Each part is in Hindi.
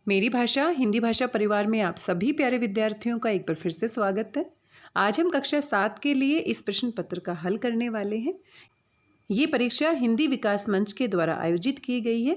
मेरी भाषा हिंदी भाषा परिवार में आप सभी प्यारे विद्यार्थियों का एक बार फिर से स्वागत है। आज हम कक्षा 7 के लिए इस प्रश्न पत्र का हल करने वाले हैं। ये परीक्षा हिंदी विकास मंच के द्वारा आयोजित की गई है।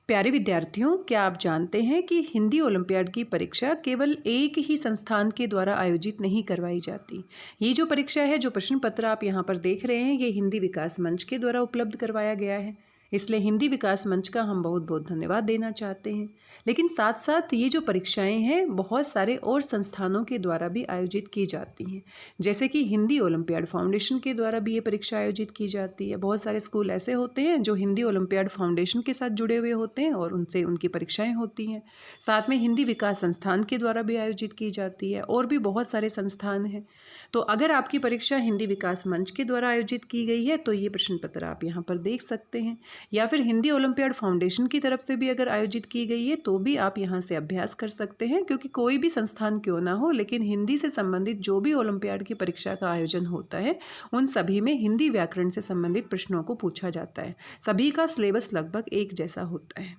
प्यारे विद्यार्थियों, क्या आप जानते हैं कि हिंदी ओलंपियाड की परीक्षा केवल एक ही संस्थान के द्वारा आयोजित नहीं करवाई जाती। ये जो परीक्षा है, जो प्रश्न पत्र आप यहाँ पर देख रहे हैं, ये हिंदी विकास मंच के द्वारा उपलब्ध करवाया गया है। इसलिए हिंदी विकास मंच का हम बहुत बहुत धन्यवाद देना चाहते हैं। लेकिन साथ साथ ये जो परीक्षाएं हैं, बहुत सारे और संस्थानों के द्वारा भी आयोजित की जाती हैं। जैसे कि हिंदी ओलंपियाड फाउंडेशन के द्वारा भी ये परीक्षा आयोजित की जाती है। बहुत सारे स्कूल ऐसे होते हैं जो हिंदी ओलंपियाड फाउंडेशन के साथ जुड़े हुए होते हैं और उनसे उनकी परीक्षाएं होती हैं। साथ में हिंदी विकास संस्थान के द्वारा भी आयोजित की जाती है और भी बहुत सारे संस्थान हैं। तो अगर आपकी परीक्षा हिंदी विकास मंच के द्वारा आयोजित की गई है तो ये प्रश्न पत्र आप यहाँ पर देख सकते हैं, या फिर हिंदी ओलंपियाड फाउंडेशन की तरफ से भी अगर आयोजित की गई है तो भी आप यहाँ से अभ्यास कर सकते हैं। क्योंकि कोई भी संस्थान क्यों ना हो, लेकिन हिंदी से संबंधित जो भी ओलंपियाड की परीक्षा का आयोजन होता है, उन सभी में हिंदी व्याकरण से संबंधित प्रश्नों को पूछा जाता है। सभी का सिलेबस लगभग एक जैसा होता है।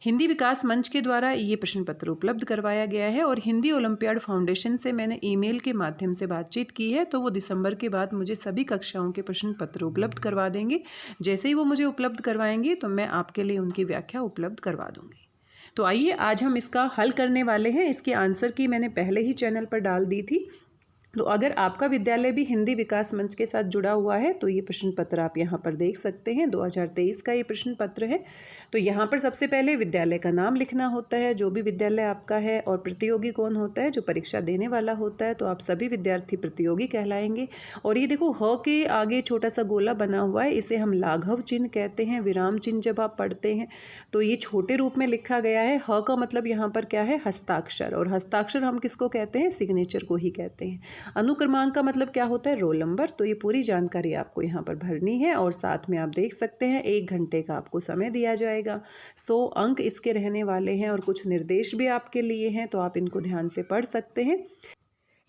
हिंदी विकास मंच के द्वारा ये प्रश्न पत्र उपलब्ध करवाया गया है और हिंदी ओलंपियाड फाउंडेशन से मैंने ईमेल के माध्यम से बातचीत की है, तो वो दिसंबर के बाद मुझे सभी कक्षाओं के प्रश्न पत्र उपलब्ध करवा देंगे। जैसे ही वो मुझे उपलब्ध करवाएंगे तो मैं आपके लिए उनकी व्याख्या उपलब्ध करवा दूंगी। तो आइए आज हम इसका हल करने वाले हैं। इसके आंसर की मैंने पहले ही चैनल पर डाल दी थी। तो अगर आपका विद्यालय भी हिंदी विकास मंच के साथ जुड़ा हुआ है तो ये प्रश्न पत्र आप यहाँ पर देख सकते हैं। 2023 का ये प्रश्न पत्र है। तो यहाँ पर सबसे पहले विद्यालय का नाम लिखना होता है, जो भी विद्यालय आपका है, और प्रतियोगी कौन होता है, जो परीक्षा देने वाला होता है। तो आप सभी विद्यार्थी प्रतियोगी कहलाएंगे। और ये देखो, ह के आगे छोटा सा गोला बना हुआ है, इसे हम लाघव चिन्ह कहते हैं। विराम चिन्ह जब आप पढ़ते हैं तो ये छोटे रूप में लिखा गया है। ह का मतलब यहाँ पर क्या है, हस्ताक्षर, और हस्ताक्षर हम किसको कहते हैं, सिग्नेचर को ही कहते हैं। अनुक्रमांक का मतलब क्या होता है, रोल नंबर। तो ये पूरी जानकारी आपको यहाँ पर भरनी है। और साथ में आप देख सकते हैं 1 घंटे का आपको समय दिया जाएगा। 100 अंक इसके रहने वाले हैं और कुछ निर्देश भी आपके लिए हैं, तो आप इनको ध्यान से पढ़ सकते हैं।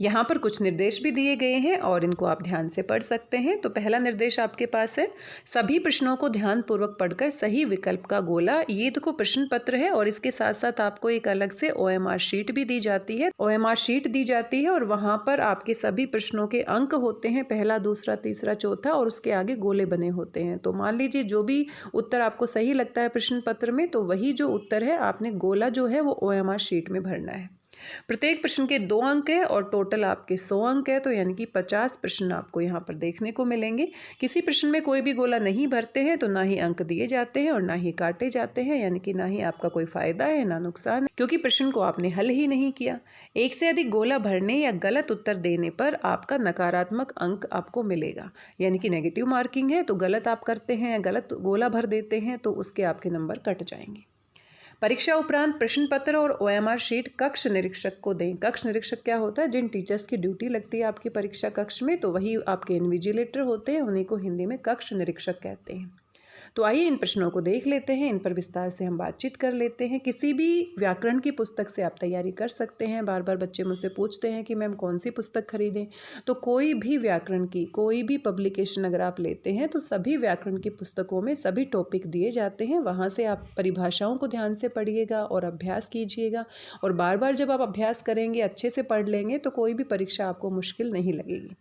यहाँ पर कुछ निर्देश भी दिए गए हैं और इनको आप ध्यान से पढ़ सकते हैं। तो पहला निर्देश आपके पास है, सभी प्रश्नों को ध्यानपूर्वक पढ़कर सही विकल्प का गोला। ये देखो प्रश्न पत्र है और इसके साथ साथ आपको एक अलग से OMR शीट भी दी जाती है। OMR शीट दी जाती है और वहाँ पर आपके सभी प्रश्नों के अंक होते हैं, पहला, दूसरा, तीसरा, चौथा, और उसके आगे गोले बने होते हैं। तो मान लीजिए जो भी उत्तर आपको सही लगता है प्रश्न पत्र में, तो वही जो उत्तर है आपने गोला जो है वो OMR शीट में भरना है। प्रत्येक प्रश्न के 2 अंक है और टोटल आपके 100 अंक है। तो यानी कि 50 प्रश्न आपको यहाँ पर देखने को मिलेंगे। किसी प्रश्न में कोई भी गोला नहीं भरते हैं तो ना ही अंक दिए जाते हैं और ना ही काटे जाते हैं, यानी कि ना ही आपका कोई फायदा है ना नुकसान है, क्योंकि प्रश्न को आपने हल ही नहीं किया। एक से अधिक गोला भरने या गलत उत्तर देने पर आपका नकारात्मक अंक आपको मिलेगा, यानी कि नेगेटिव मार्किंग है। तो गलत आप करते हैं, गलत गोला भर देते हैं, तो उसके आपके नंबर कट जाएंगे। परीक्षा उपरांत प्रश्न पत्र और OMR शीट कक्ष निरीक्षक को दें। कक्ष निरीक्षक क्या होता है, जिन टीचर्स की ड्यूटी लगती है आपकी परीक्षा कक्ष में, तो वही आपके इन्विजिलेटर होते हैं, उन्हीं को हिंदी में कक्ष निरीक्षक कहते हैं। तो आइए इन प्रश्नों को देख लेते हैं, इन पर विस्तार से हम बातचीत कर लेते हैं। किसी भी व्याकरण की पुस्तक से आप तैयारी कर सकते हैं। बार बार बच्चे मुझसे पूछते हैं कि मैम कौन सी पुस्तक खरीदें। तो कोई भी व्याकरण की कोई भी पब्लिकेशन अगर आप लेते हैं तो सभी व्याकरण की पुस्तकों में सभी टॉपिक दिए जाते हैं। वहाँ से आप परिभाषाओं को ध्यान से पढ़िएगा और अभ्यास कीजिएगा। और बार बार जब आप अभ्यास करेंगे, अच्छे से पढ़ लेंगे, तो कोई भी परीक्षा आपको मुश्किल नहीं लगेगी।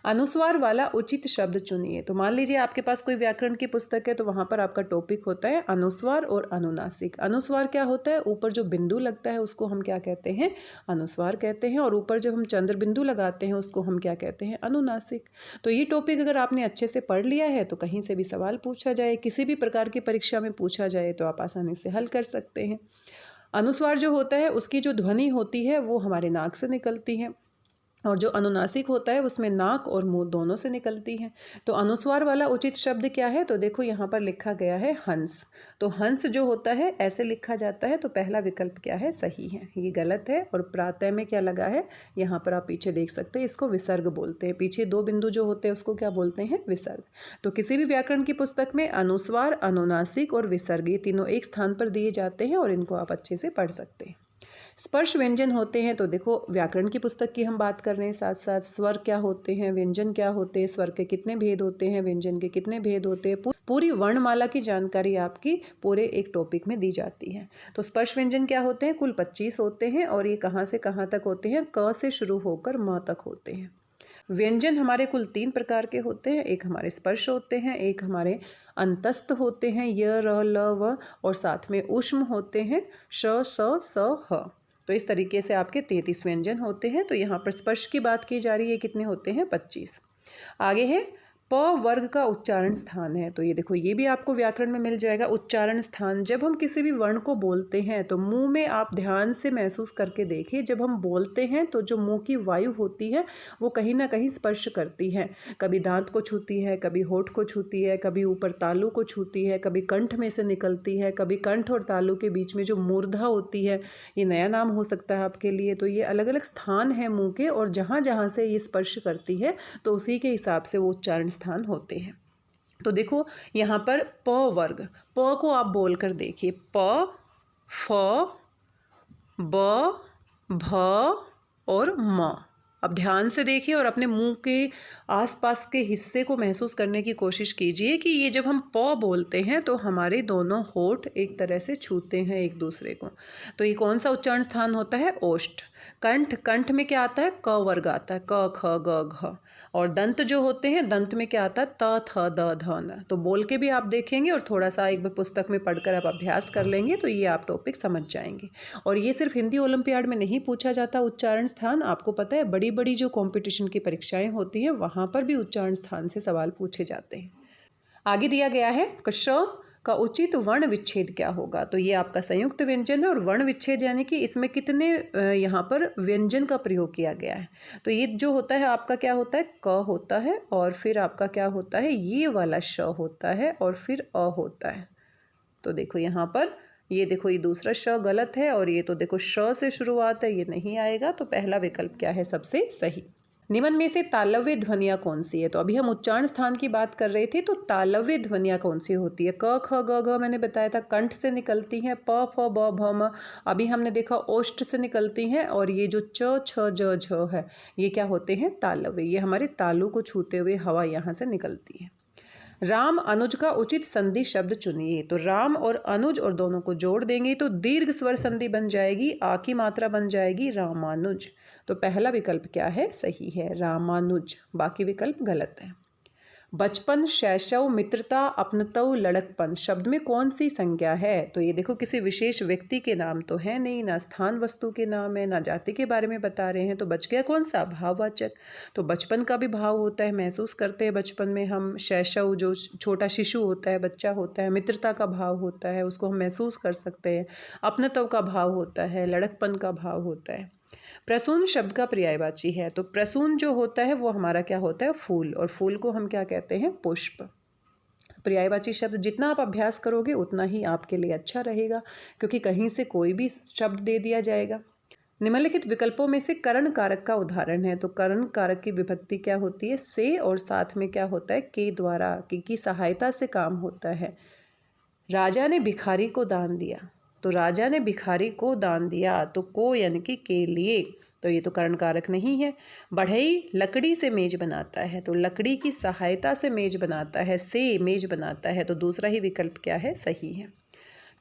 अनुस्वार वाला उचित शब्द चुनिए। तो मान लीजिए आपके पास कोई व्याकरण की पुस्तक है, तो वहाँ पर आपका टॉपिक होता है अनुस्वार और अनुनासिक। अनुस्वार क्या होता है, ऊपर जो बिंदु लगता है उसको हम क्या कहते हैं, अनुस्वार कहते हैं, और ऊपर जब हम चंद्र बिंदु लगाते हैं उसको हम क्या कहते हैं, अनुनासिक। तो ये टॉपिक अगर आपने अच्छे से पढ़ लिया है तो कहीं से भी सवाल पूछा जाए, किसी भी प्रकार की परीक्षा में पूछा जाए, तो आप आसानी से हल कर सकते हैं। अनुस्वार जो होता है उसकी जो ध्वनि होती है वो हमारे नाक से निकलती है, और जो अनुनासिक होता है उसमें नाक और मुंह दोनों से निकलती है। तो अनुस्वार वाला उचित शब्द क्या है, तो देखो यहाँ पर लिखा गया है हंस। तो हंस जो होता है ऐसे लिखा जाता है, तो पहला विकल्प क्या है, सही है, ये गलत है। और प्रातः में क्या लगा है, यहाँ पर आप पीछे देख सकते हैं, इसको विसर्ग बोलते हैं। पीछे 2 बिंदु जो होते हैं उसको क्या बोलते हैं, विसर्ग। तो किसी भी व्याकरण की पुस्तक में अनुस्वार, अनुनासिक और विसर्ग, ये तीनों एक स्थान पर दिए जाते हैं और इनको आप अच्छे से पढ़ सकते हैं। स्पर्श व्यंजन होते हैं तो देखो व्याकरण की पुस्तक की हम बात कर रहे हैं, साथ साथ स्वर क्या होते हैं, व्यंजन क्या होते हैं, स्वर के कितने भेद होते हैं, व्यंजन के कितने भेद होते हैं, पूरी वर्णमाला की जानकारी आपकी पूरे एक टॉपिक में दी जाती है। तो स्पर्श व्यंजन क्या होते हैं, कुल 25 होते हैं और ये कहाँ से कहाँ तक होते हैं, क से शुरू होकर म तक होते हैं। व्यंजन हमारे कुल 3 प्रकार के होते हैं, एक हमारे स्पर्श होते हैं, एक हमारे अंतस्थ होते हैं य र ल व, और साथ में ऊष्म होते हैं श स स ह। तो इस तरीके से आपके 33 व्यंजन होते हैं। तो यहाँ पर स्पर्श की बात की जा रही है, कितने होते हैं, 25। आगे है प वर्ग का उच्चारण स्थान है। तो ये देखो ये भी आपको व्याकरण में मिल जाएगा। उच्चारण स्थान, जब हम किसी भी वर्ण को बोलते हैं तो मुंह में आप ध्यान से महसूस करके देखिए, जब हम बोलते हैं तो जो मुंह की वायु होती है वो कहीं ना कहीं स्पर्श करती है, कभी दांत को छूती है, कभी होठ को छूती है, कभी ऊपर तालू को छूती है, कभी कंठ में से निकलती है, कभी कंठ और तालू के बीच में जो मूर्धा होती है, ये नया नाम हो सकता है आपके लिए। तो ये अलग अलग स्थान है मुंह के, और जहाँ जहाँ से ये स्पर्श करती है तो उसी के हिसाब से वो उच्चारण स्थान होते हैं। तो देखो यहाँ पर प वर्ग, प को आप बोल कर देखिए, प, फ, ब, भ और म। अब ध्यान से देखिए और अपने मुंह के आसपास के हिस्से को महसूस करने की कोशिश कीजिए कि ये जब हम प बोलते हैं तो हमारे दोनों होठ एक तरह से छूते हैं एक दूसरे को। तो ये कौन सा उच्चारण स्थान होता है, ओष्ठ। कंठ, कंठ में क्या आता है, क वर्ग आता है, क ख ग घ। और दंत जो होते हैं, दंत में क्या आता है, त थ द ध न। तो बोल के भी आप देखेंगे और थोड़ा सा एक बार पुस्तक में पढ़कर आप अभ्यास कर लेंगे तो ये आप टॉपिक समझ जाएंगे। और ये सिर्फ हिंदी ओलंपियाड में नहीं पूछा जाता उच्चारण स्थान, आपको पता है बड़ी बड़ी जो कॉम्पिटिशन की परीक्षाएं होती हैं वहाँ पर भी उच्चारण स्थान से सवाल पूछे जाते हैं। आगे दिया गया है श का उचित वर्ण विच्छेद क्या होगा। तो ये आपका संयुक्त व्यंजन है, और वर्ण विच्छेद यानी कि इसमें कितने यहाँ पर व्यंजन का प्रयोग किया गया है। तो ये जो होता है आपका क्या होता है, क होता है, और फिर आपका क्या होता है, ये वाला श होता है, और फिर अ होता है। तो देखो यहाँ पर ये देखो ये दूसरा श गलत है, और ये तो देखो श से शुरुआत है, ये नहीं आएगा। तो पहला विकल्प क्या है, सबसे सही। निम्न में से तालव्य ध्वनियाँ कौन सी है। तो अभी हम उच्चारण स्थान की बात कर रहे थे, तो तालव्य ध्वनियाँ कौन सी होती है, क ख ग घ मैंने बताया था कंठ से निकलती हैं, प फ ब भ म अभी हमने देखा ओष्ठ से निकलती हैं, और ये जो च छ ज झ है ये क्या होते हैं, तालव्य। ये हमारे तालू को छूते हुए हवा यहाँ से निकलती है। राम अनुज का उचित संधि शब्द चुनिए। तो राम और अनुज और दोनों को जोड़ देंगे तो दीर्घ स्वर संधि बन जाएगी, आ की मात्रा बन जाएगी रामानुज। तो पहला विकल्प क्या है, सही है, रामानुज। बाकी विकल्प गलत है। बचपन, शैशव, मित्रता, अपनतव, लड़कपन शब्द में कौन सी संज्ञा है। तो ये देखो किसी विशेष व्यक्ति के नाम तो है नहीं, ना स्थान वस्तु के नाम है, ना जाति के बारे में बता रहे हैं। तो बच गया कौन सा, भाववाचक। तो बचपन का भी भाव होता है, महसूस करते हैं बचपन में हम। शैशव जो छोटा शिशु होता है, बच्चा होता है, मित्रता का भाव होता है, उसको हम महसूस कर सकते हैं। अपनतव का भाव होता है, लड़कपन का भाव होता है। प्रसून शब्द का पर्यायवाची है। तो प्रसून जो होता है वो हमारा क्या होता है, फूल, और फूल को हम क्या कहते हैं, पुष्प। पर्यायवाची शब्द जितना आप अभ्यास करोगे उतना ही आपके लिए अच्छा रहेगा, क्योंकि कहीं से कोई भी शब्द दे दिया जाएगा। निम्नलिखित विकल्पों में से करण कारक का उदाहरण है। तो करण कारक की विभक्ति क्या होती है, से, और साथ में क्या होता है, के द्वारा, की सहायता से काम होता है। राजा ने भिखारी को दान दिया। तो राजा ने भिखारी को दान दिया, तो को यानी कि के लिए, तो ये तो करण कारक नहीं है। बढ़ई लकड़ी से मेज बनाता है। तो लकड़ी की सहायता से मेज बनाता है, से मेज बनाता है। तो दूसरा ही विकल्प क्या है, सही है।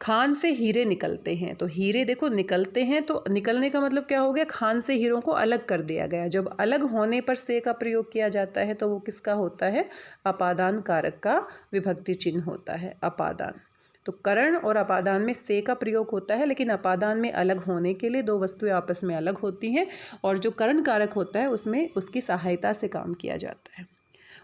खान से हीरे निकलते हैं। तो हीरे देखो निकलते हैं, तो निकलने का मतलब क्या हो गया, खान से हीरों को अलग कर दिया गया। जब अलग होने पर से का प्रयोग किया जाता है तो वो किसका होता है, अपादान कारक का विभक्ति चिन्ह होता है, अपादान। तो करण और अपादान में से का प्रयोग होता है, लेकिन अपादान में अलग होने के लिए दो वस्तुएं आपस में अलग होती हैं, और जो करण कारक होता है उसमें उसकी सहायता से काम किया जाता है।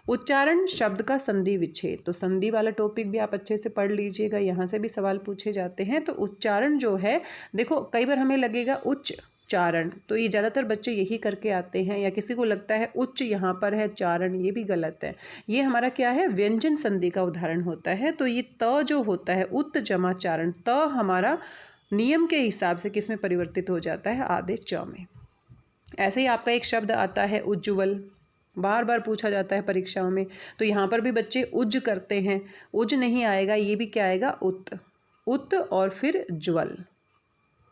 उच्चारण शब्द का संधि विच्छेद। तो संधि वाला टॉपिक भी आप अच्छे से पढ़ लीजिएगा, यहाँ से भी सवाल पूछे जाते हैं। तो उच्चारण जो है, देखो कई बार हमें लगेगा उच्च चारण, तो ये ज़्यादातर बच्चे यही करके आते हैं, या किसी को लगता है उच्च यहाँ पर है चारण, ये भी गलत है। ये हमारा क्या है, व्यंजन संधि का उदाहरण होता है। तो ये त जो होता है, उत जमा चारण, त हमारा नियम के हिसाब से किस में परिवर्तित हो जाता है, आदेश च में। ऐसे ही आपका एक शब्द आता है उज्ज्वल, बार बार पूछा जाता है परीक्षाओं में। तो यहाँ पर भी बच्चे उज्ज करते हैं, उज्ज नहीं आएगा, ये भी क्या आएगा, उत, उत और फिर ज्वल।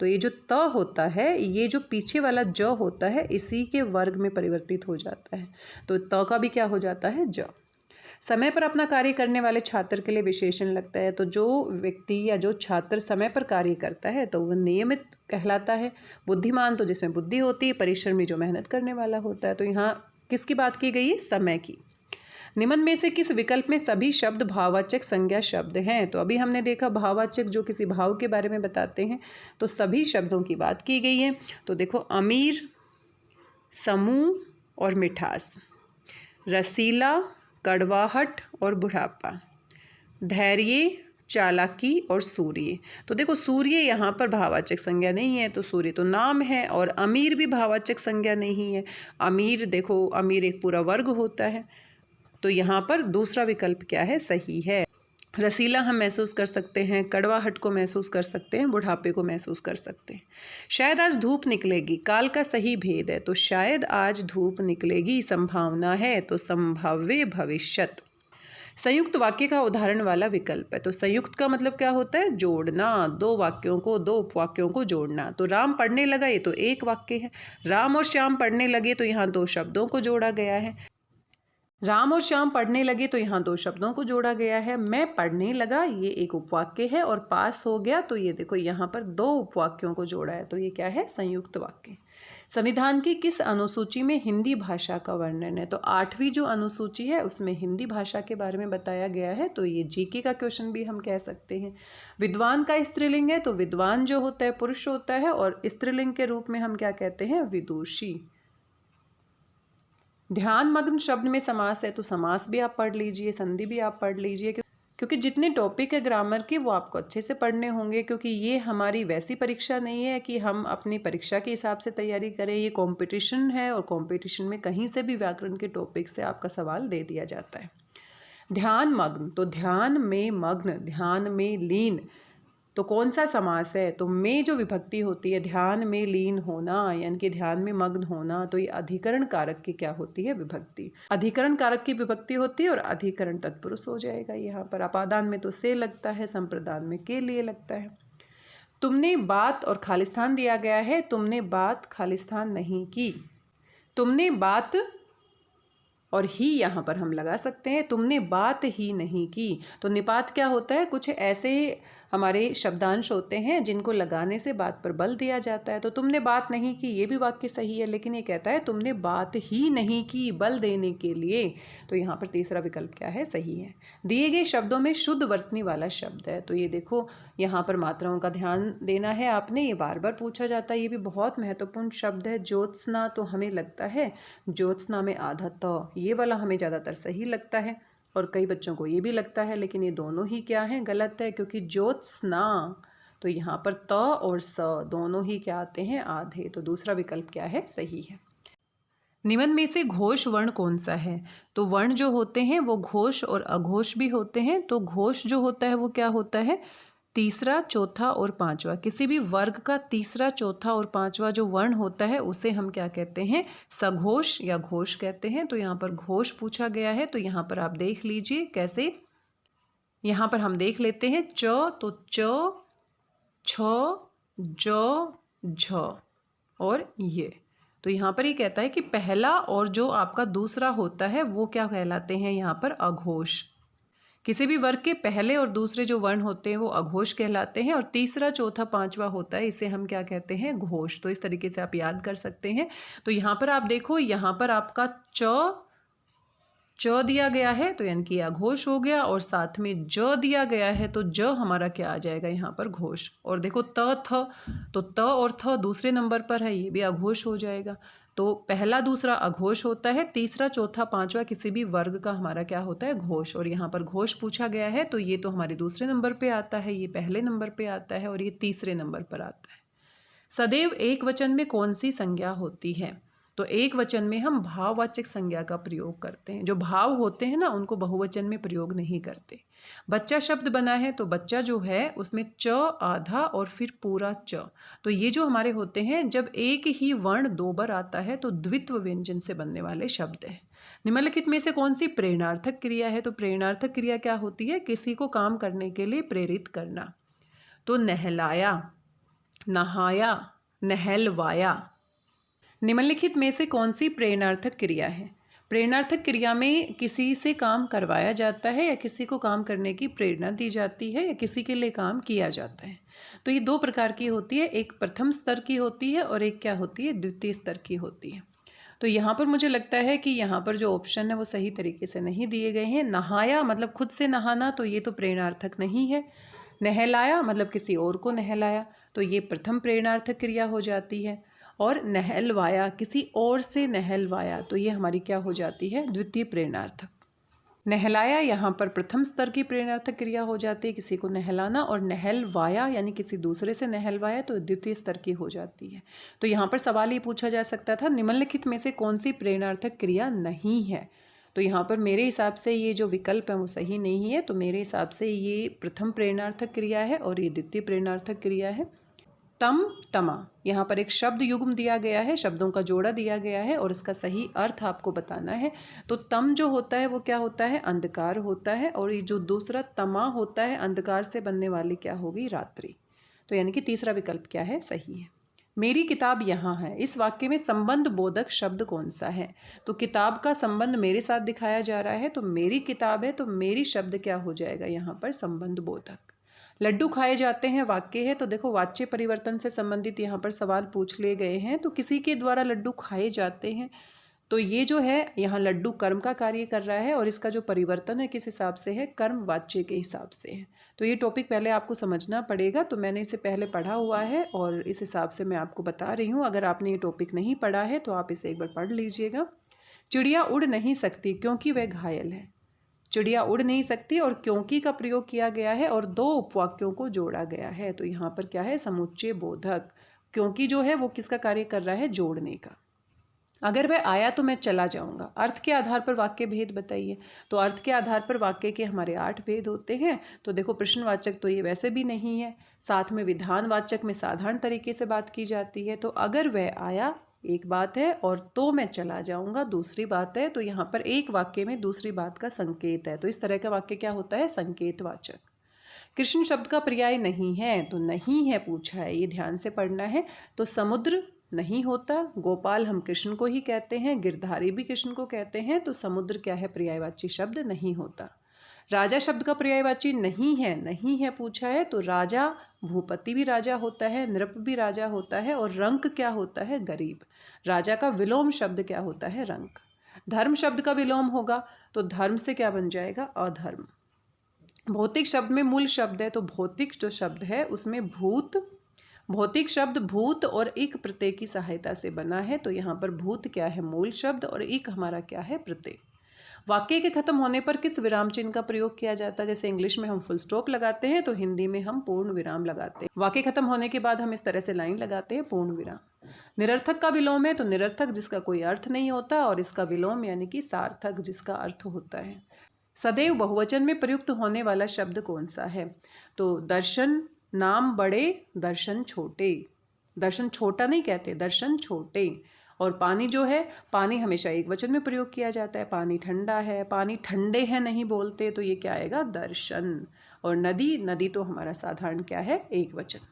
तो ये जो त होता है, ये जो पीछे वाला ज होता है, इसी के वर्ग में परिवर्तित हो जाता है। तो त का भी क्या हो जाता है, ज। समय पर अपना कार्य करने वाले छात्र के लिए विशेषण लगता है। तो जो व्यक्ति या जो छात्र समय पर कार्य करता है तो वह नियमित कहलाता है। बुद्धिमान तो जिसमें बुद्धि होती है, परिश्रमी जो मेहनत करने वाला होता है। तो यहाँ किसकी बात की गई है, समय की। निम्न में से किस विकल्प में सभी शब्द भाववाचक संज्ञा शब्द हैं। तो अभी हमने देखा भाववाचक जो किसी भाव के बारे में बताते हैं, तो सभी शब्दों की बात की गई है। तो देखो, अमीर, समूह और मिठास, रसीला, कड़वाहट और बुढ़ापा, धैर्य, चालाकी और सूर्य। तो देखो, सूर्य यहाँ पर भाववाचक संज्ञा नहीं है, तो सूर्य तो नाम है, और अमीर भी भाववाचक संज्ञा नहीं है। अमीर, देखो अमीर एक पूरा वर्ग होता है, तो यहाँ पर दूसरा विकल्प क्या है, सही है। रसीला हम महसूस कर सकते हैं, कड़वाहट को महसूस कर सकते हैं, बुढ़ापे को महसूस कर सकते हैं। शायद आज धूप निकलेगी, काल का सही भेद है। तो शायद आज धूप निकलेगी संभावना है, तो संभाव्य भविष्यत। संयुक्त वाक्य का उदाहरण वाला विकल्प है। तो संयुक्त का मतलब क्या होता है, जोड़ना, दो वाक्यों को, दो उपवाक्यों को जोड़ना। तो राम पढ़ने लगा, ये तो एक वाक्य है। राम और श्याम पढ़ने लगे, तो यहाँ दो शब्दों को जोड़ा गया है। राम और श्याम पढ़ने लगे, तो यहाँ दो शब्दों को जोड़ा गया है। मैं पढ़ने लगा, ये एक उपवाक्य है, और पास हो गया, तो ये देखो यहाँ पर दो उपवाक्यों को जोड़ा है। तो ये क्या है, संयुक्त वाक्य। संविधान की किस अनुसूची में हिंदी भाषा का वर्णन है। तो 8वीं जो अनुसूची है उसमें हिंदी भाषा के बारे में बताया गया है। तो ये जीके का क्वेश्चन भी हम कह सकते हैं। विद्वान का स्त्रीलिंग है, तो विद्वान जो होता है पुरुष होता है, और स्त्रीलिंग के रूप में हम क्या कहते हैं, विदुषी। ध्यान मग्न शब्द में समास है, तो समास भी आप पढ़ लीजिए, संधि भी आप पढ़ लीजिए, क्योंकि जितने टॉपिक है ग्रामर के वो आपको अच्छे से पढ़ने होंगे। क्योंकि ये हमारी वैसी परीक्षा नहीं है कि हम अपनी परीक्षा के हिसाब से तैयारी करें, ये कंपटीशन है, और कंपटीशन में कहीं से भी व्याकरण के टॉपिक से आपका सवाल दे दिया जाता है। ध्यान मग्न, तो ध्यान में मग्न, ध्यान में लीन, तो कौन सा समास है, तो में जो विभक्ति होती है, ध्यान में लीन होना, यानी कि ध्यान में मग्न होना, तो ये अधिकरण कारक की क्या होती है, विभक्ति। अधिकरण कारक की विभक्ति होती है, और अधिकरण तत्पुरुष हो जाएगा यहाँ पर। अपादान में तो से लगता है, संप्रदान में के लिए लगता है। तुमने बात और खालिस्तान दिया गया है, तुमने बात खालिस्तान नहीं की। तुमने बात और ही यहाँ पर हम लगा सकते हैं, तुमने बात ही नहीं की। तो निपात क्या होता है, कुछ ऐसे हमारे शब्दांश होते हैं जिनको लगाने से बात पर बल दिया जाता है। तो तुमने बात नहीं की, ये भी वाक्य सही है, लेकिन ये कहता है तुमने बात ही नहीं की, बल देने के लिए। तो यहाँ पर तीसरा विकल्प क्या है, सही है। दिए गए शब्दों में शुद्ध वर्तनी वाला शब्द है। तो ये देखो, यहाँ पर मात्राओं का ध्यान देना है आपने, ये बार बार पूछा जाता है, ये भी बहुत महत्वपूर्ण शब्द है। ज्योत्सना, तो हमें लगता है ज्योत्सना में आधा त, ये वाला हमें ज़्यादातर सही लगता है, और कई बच्चों को ये भी लगता है, लेकिन ये दोनों ही क्या है, गलत है। क्योंकि ज्योत्सना, तो यहाँ पर त और स दोनों ही क्या आते हैं, आधे। तो दूसरा विकल्प क्या है, सही है। निम्न में से घोष वर्ण कौन सा है। तो वर्ण जो होते हैं वो घोष और अघोष भी होते हैं। तो घोष जो होता है वो क्या होता है, तीसरा, चौथा और पांचवा। किसी भी वर्ग का तीसरा, चौथा और पांचवा जो वर्ण होता है उसे हम क्या कहते हैं, सघोष या घोष कहते हैं। तो यहाँ पर घोष पूछा गया है, तो यहाँ पर आप देख लीजिए कैसे। यहाँ पर हम देख लेते हैं च, तो च, छ, ज, झ और ये। तो यहाँ पर ये कहता है कि पहला और जो आपका दूसरा होता है वो क्या कहलाते हैं, यहाँ पर अघोष। किसी भी वर्ग के पहले और दूसरे जो वर्ण होते हैं वो अघोष कहलाते हैं, और तीसरा, चौथा, पांचवा होता है, इसे हम क्या कहते हैं, घोष। तो इस तरीके से आप याद कर सकते हैं। तो यहाँ पर आप देखो, यहाँ पर आपका च दिया गया है, तो यानी कि अघोष हो गया, और साथ में ज दिया गया है, तो ज हमारा क्या आ जाएगा, यहाँ पर घोष। और देखो त, थ, तो त और थ दूसरे नंबर पर है, ये भी अघोष हो जाएगा। तो पहला, दूसरा अघोष होता है, तीसरा, चौथा, पांचवा किसी भी वर्ग का हमारा क्या होता है, घोष। और यहाँ पर घोष पूछा गया है, तो ये तो हमारे दूसरे नंबर पे आता है, ये पहले नंबर पे आता है, और ये तीसरे नंबर पर आता है। सदैव एक वचन में कौन सी संज्ञा होती है। तो एक वचन में हम भाववाचक संज्ञा का प्रयोग करते हैं। जो भाव होते हैं ना उनको बहुवचन में प्रयोग नहीं करते। बच्चा शब्द बना है, तो बच्चा जो है उसमें च आधा और फिर पूरा च। तो ये जो हमारे होते हैं, जब एक ही वर्ण दो बार आता है तो द्वित्व व्यंजन से बनने वाले शब्द हैं। निम्नलिखित में से कौन सी प्रेरणार्थक क्रिया है। तो प्रेरणार्थक क्रिया क्या होती है, किसी को काम करने के लिए प्रेरित करना। तो नहलाया, नहाया, नहलवाया। निम्नलिखित में से कौन सी प्रेरणार्थक क्रिया है? प्रेरणार्थक क्रिया में किसी से काम करवाया जाता है या किसी को काम करने की प्रेरणा दी जाती है या किसी के लिए काम किया जाता है। तो ये दो प्रकार की होती है, एक प्रथम स्तर की होती है और एक क्या होती है, द्वितीय स्तर की होती है। तो यहाँ पर मुझे लगता है कि यहाँ पर जो ऑप्शन है वो सही तरीके से नहीं दिए गए हैं। नहाया मतलब खुद से नहाना, तो ये तो प्रेरणार्थक नहीं है। नहलाया मतलब किसी और को नहलाया, तो ये प्रथम प्रेरणार्थक क्रिया हो जाती है। और नहलवाया, किसी और से नहलवाया, तो ये हमारी क्या हो जाती है, द्वितीय प्रेरणार्थक। नहलाया यहाँ पर प्रथम स्तर की प्रेरणार्थक क्रिया हो जाती है, किसी को नहलाना, और नहलवाया यानी किसी दूसरे से नहलवाया तो द्वितीय स्तर की हो जाती है। तो यहाँ पर सवाल ये पूछा जा सकता था, निम्नलिखित में से कौन सी प्रेरणार्थक क्रिया नहीं है? तो यहाँ पर मेरे हिसाब से ये जो विकल्प है वो सही नहीं है। तो मेरे हिसाब से ये प्रथम प्रेरणार्थक क्रिया है और ये द्वितीय प्रेरणार्थक क्रिया है। तम, तमा, यहाँ पर एक शब्द युग्म दिया गया है, शब्दों का जोड़ा दिया गया है और इसका सही अर्थ आपको बताना है। तो तम जो होता है वो क्या होता है, अंधकार होता है, और ये जो दूसरा तमा होता है, अंधकार से बनने वाली क्या होगी, रात्रि। तो यानी कि तीसरा विकल्प क्या है, सही है। मेरी किताब यहाँ है, इस वाक्य में संबंध बोधक शब्द कौन सा है? तो किताब का संबंध मेरे साथ दिखाया जा रहा है, तो मेरी किताब है, तो मेरी शब्द क्या हो जाएगा यहाँ पर, संबंध बोधक। लड्डू खाए जाते हैं वाक्य है, तो देखो वाच्य परिवर्तन से संबंधित यहाँ पर सवाल पूछ लिए गए हैं। तो किसी के द्वारा लड्डू खाए जाते हैं, तो ये जो है यहाँ लड्डू कर्म का कार्य कर रहा है और इसका जो परिवर्तन है किस हिसाब से है, कर्म वाच्य के हिसाब से है। तो ये टॉपिक पहले आपको समझना पड़ेगा। तो मैंने इसे पहले पढ़ा हुआ है और इस हिसाब से मैं आपको बता रही हूँ। अगर आपने ये टॉपिक नहीं पढ़ा है तो आप इसे एक बार पढ़ लीजिएगा। चिड़िया उड़ नहीं सकती क्योंकि वह घायल है। चिड़िया उड़ नहीं सकती और क्योंकि का प्रयोग किया गया है और दो उपवाक्यों को जोड़ा गया है। तो यहाँ पर क्या है, समुच्चय बोधक। क्योंकि जो है वो किसका कार्य कर रहा है, जोड़ने का। अगर वह आया तो मैं चला जाऊंगा। अर्थ के आधार पर वाक्य भेद बताइए। तो अर्थ के आधार पर वाक्य के हमारे 8 भेद होते हैं। तो देखो प्रश्नवाचक तो ये वैसे भी नहीं है, साथ में विधानवाचक में साधारण तरीके से बात की जाती है। तो अगर वह आया एक बात है और तो मैं चला जाऊंगा दूसरी बात है। तो यहाँ पर एक वाक्य में दूसरी बात का संकेत है। तो इस तरह का वाक्य क्या होता है, संकेतवाचक। कृष्ण शब्द का पर्याय नहीं है, तो नहीं है पूछा है, ये ध्यान से पढ़ना है। तो समुद्र नहीं होता, गोपाल हम कृष्ण को ही कहते हैं, गिरधारी भी कृष्ण को कहते हैं। तो समुद्र क्या है, पर्यायवाची शब्द नहीं होता। राजा शब्द का पर्यायवाची नहीं है पूछा है। तो राजा भूपति भी राजा होता है, नृप भी राजा होता है, और रंक क्या होता है, गरीब। राजा का विलोम शब्द क्या होता है, रंक। धर्म शब्द का विलोम होगा तो धर्म से क्या बन जाएगा, अधर्म। भौतिक शब्द में मूल शब्द है, तो भौतिक जो शब्द है उसमें भूत, भौतिक शब्द भूत और एक प्रत्यय की सहायता से बना है। तो यहाँ पर भूत क्या है, मूल शब्द, और एक हमारा क्या है, प्रत्यय। वाक्य के खत्म होने पर किस विराम चिन्ह का प्रयोग किया जाता है? जैसे इंग्लिश में हम फुल स्टॉप लगाते हैं, तो हिंदी में हम पूर्ण विराम लगाते हैं। वाक्य खत्म होने के बाद हम इस तरह से लाइन लगाते हैं, पूर्ण विराम। निरर्थक का विलोम है, तो निरर्थक जिसका कोई अर्थ नहीं होता, और इसका विलोम यानी कि सार्थक जिसका अर्थ होता है। सदैव बहुवचन में प्रयुक्त होने वाला शब्द कौन सा है? तो दर्शन, नाम बड़े, दर्शन छोटे। दर्शन छोटा नहीं कहते, दर्शन छोटे। और पानी जो है, पानी हमेशा एक वचन में प्रयोग किया जाता है। पानी ठंडा है, पानी ठंडे हैं नहीं बोलते, तो ये क्या आएगा, दर्शन। और नदी, नदी तो हमारा साधारण क्या है, एक वचन।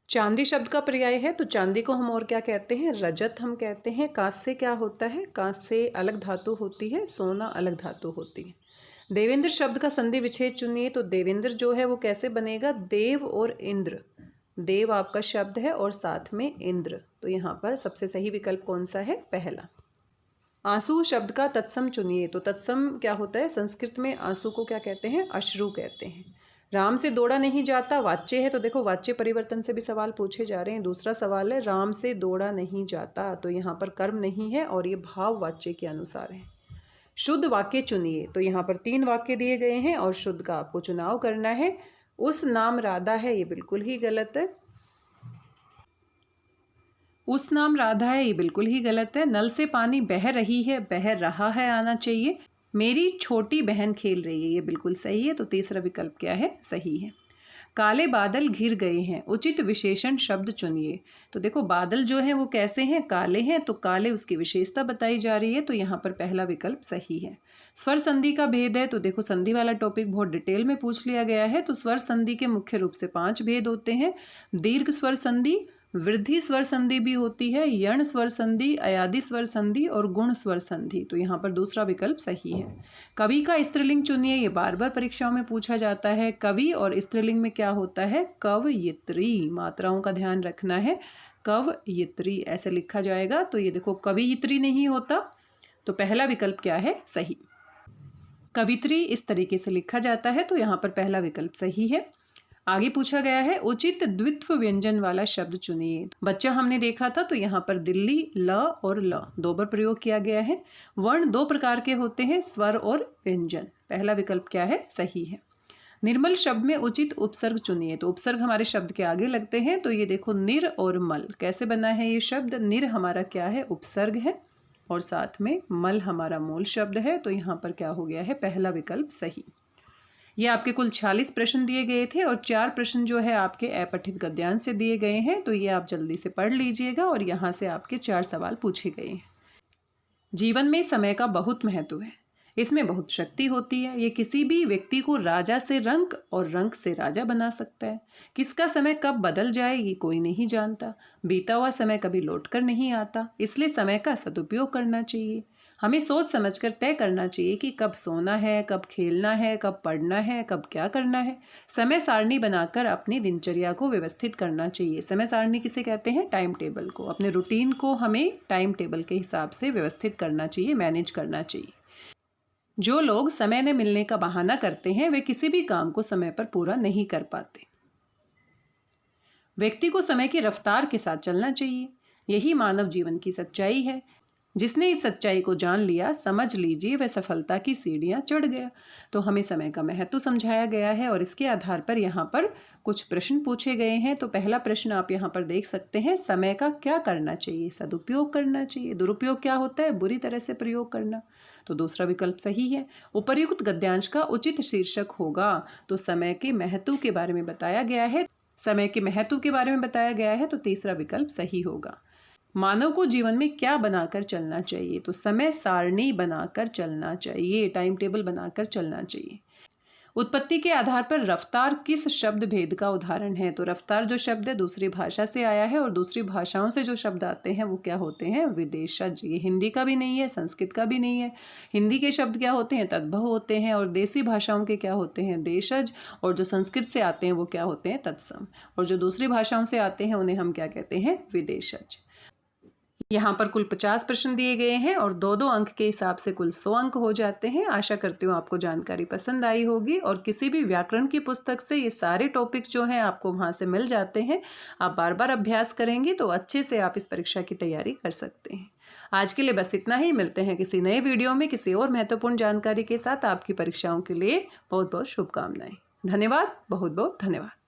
चांदी शब्द का पर्याय है, तो चांदी को हम और क्या कहते हैं, रजत हम कहते हैं। कांस्य क्या होता है, कांस्य अलग धातु होती है, सोना अलग धातु होती है। देवेंद्र शब्द का संधि विच्छेद चुनिए। तो देवेंद्र जो है वो कैसे बनेगा, देव और इंद्र। देव आपका शब्द है और साथ में इंद्र। तो यहाँ पर सबसे सही विकल्प कौन सा है, पहला। आंसू शब्द का तत्सम चुनिए। तो तत्सम क्या होता है, संस्कृत में आंसू को क्या कहते हैं, अश्रु कहते हैं। राम से दौड़ा नहीं जाता, वाच्य है, तो देखो वाच्य परिवर्तन से भी सवाल पूछे जा रहे हैं। दूसरा सवाल है राम से दौड़ा नहीं जाता, तो यहाँ पर कर्म नहीं है और ये भाव वाच्य के अनुसार है। शुद्ध वाक्य चुनिए। तो यहाँ पर 3 वाक्य दिए गए हैं और शुद्ध का आपको चुनाव करना है। उस नाम राधा है, ये बिल्कुल ही गलत है। उस नाम राधा है, ये बिल्कुल ही गलत है। नल से पानी बह रही है, बह रहा है आना चाहिए। मेरी छोटी बहन खेल रही है, ये बिल्कुल सही है। तो तीसरा विकल्प क्या है, सही है। काले बादल घिर गए हैं, उचित विशेषण शब्द चुनिए। तो देखो बादल जो है वो कैसे हैं, काले हैं, तो काले उसकी विशेषता बताई जा रही है, तो यहाँ पर पहला विकल्प सही है। स्वर संधि का भेद है, तो देखो संधि वाला टॉपिक बहुत डिटेल में पूछ लिया गया है। तो स्वर संधि के मुख्य रूप से 5 भेद होते हैं। दीर्घ स्वर संधि, वृद्धि स्वर संधि भी होती है, यण स्वर संधि, अयादि स्वर संधि और गुण स्वर संधि। तो यहाँ पर दूसरा विकल्प सही है। कवि का स्त्रीलिंग चुनिए, ये बार बार परीक्षाओं में पूछा जाता है। कवि और स्त्रीलिंग में क्या होता है, कवयित्री। मात्राओं का ध्यान रखना है, कवयित्री ऐसे लिखा जाएगा। तो ये देखो कवयित्री नहीं होता, तो पहला विकल्प क्या है, सही। कवित्री इस तरीके से लिखा जाता है, तो यहाँ पर पहला विकल्प सही है। आगे पूछा गया है उचित द्वित्व व्यंजन वाला शब्द चुनिए। बच्चा हमने देखा था, तो यहाँ पर दिल्ली ल और ल 2 बार प्रयोग किया गया है। वर्ण 2 प्रकार के होते हैं, स्वर और व्यंजन। पहला विकल्प क्या है, सही है। निर्मल शब्द में उचित उपसर्ग चुनिए। तो उपसर्ग हमारे शब्द के आगे लगते हैं, तो ये देखो निर और मल कैसे बना है ये शब्द। निर हमारा क्या है, उपसर्ग है, और साथ में मल हमारा मूल शब्द है। तो यहाँ पर क्या हो गया है, पहला विकल्प सही। ये आपके कुल 46 प्रश्न दिए गए थे और 4 प्रश्न जो है आपके अपठित गद्यांश से दिए गए हैं। तो ये आप जल्दी से पढ़ लीजिएगा और यहाँ से आपके 4 सवाल पूछे गए हैं। जीवन में समय का बहुत महत्व है, इसमें बहुत शक्ति होती है। ये किसी भी व्यक्ति को राजा से रंक और रंक से राजा बना सकता है। किसका समय कब बदल जाए ये कोई नहीं जानता। बीता हुआ समय कभी लौट कर नहीं आता, इसलिए समय का सदुपयोग करना चाहिए। हमें सोच समझकर तय करना चाहिए कि कब सोना है, कब खेलना है, कब पढ़ना है, कब क्या करना है। समय सारणी बनाकर अपनी दिनचर्या को व्यवस्थित करना चाहिए। समय सारणी किसे कहते हैं, टाइम टेबल को। अपने रूटीन को हमें टाइम टेबल के हिसाब से व्यवस्थित करना चाहिए, मैनेज करना चाहिए। जो लोग समय न मिलने का बहाना करते हैं वे किसी भी काम को समय पर पूरा नहीं कर पाते। व्यक्ति को समय की रफ्तार के साथ चलना चाहिए, यही मानव जीवन की सच्चाई है। जिसने इस सच्चाई को जान लिया, समझ लीजिए वह सफलता की सीढ़ियां चढ़ गया। तो हमें समय का महत्व समझाया गया है और इसके आधार पर यहाँ पर कुछ प्रश्न पूछे गए हैं। तो पहला प्रश्न आप यहाँ पर देख सकते हैं, समय का क्या करना चाहिए, सदुपयोग करना चाहिए। दुरुपयोग क्या होता है, बुरी तरह से प्रयोग करना। तो दूसरा विकल्प सही है। उपर्युक्त गद्यांश का उचित शीर्षक होगा। तो समय के महत्व के बारे में बताया गया है, समय के महत्व के बारे में बताया गया है, तो तीसरा विकल्प सही होगा। मानव को जीवन में क्या बनाकर चलना चाहिए, तो समय सारणी बनाकर चलना चाहिए, टाइम टेबल बनाकर चलना चाहिए। उत्पत्ति के आधार पर रफ्तार किस शब्द भेद का उदाहरण है, तो रफ्तार जो शब्द है दूसरी भाषा से आया है और दूसरी भाषाओं से जो शब्द आते हैं वो क्या होते हैं, विदेशज। ये हिंदी का भी नहीं है, संस्कृत का भी नहीं है। हिंदी के शब्द क्या होते हैं, तद्भव होते हैं, और देसी भाषाओं के क्या होते हैं, देशज, और जो संस्कृत से आते हैं वो क्या होते हैं, तत्सम, और जो दूसरी भाषाओं से आते हैं उन्हें हम क्या कहते हैं, विदेशज। यहाँ पर कुल 50 प्रश्न दिए गए हैं और 2-2 अंक के हिसाब से कुल 100 अंक हो जाते हैं। आशा करती हूँ आपको जानकारी पसंद आई होगी और किसी भी व्याकरण की पुस्तक से ये सारे टॉपिक जो हैं आपको वहाँ से मिल जाते हैं। आप बार बार अभ्यास करेंगे तो अच्छे से आप इस परीक्षा की तैयारी कर सकते हैं। आज के लिए बस इतना ही। मिलते हैं किसी नए वीडियो में किसी और महत्वपूर्ण जानकारी के साथ। आपकी परीक्षाओं के लिए बहुत बहुत शुभकामनाएं। धन्यवाद, बहुत बहुत धन्यवाद।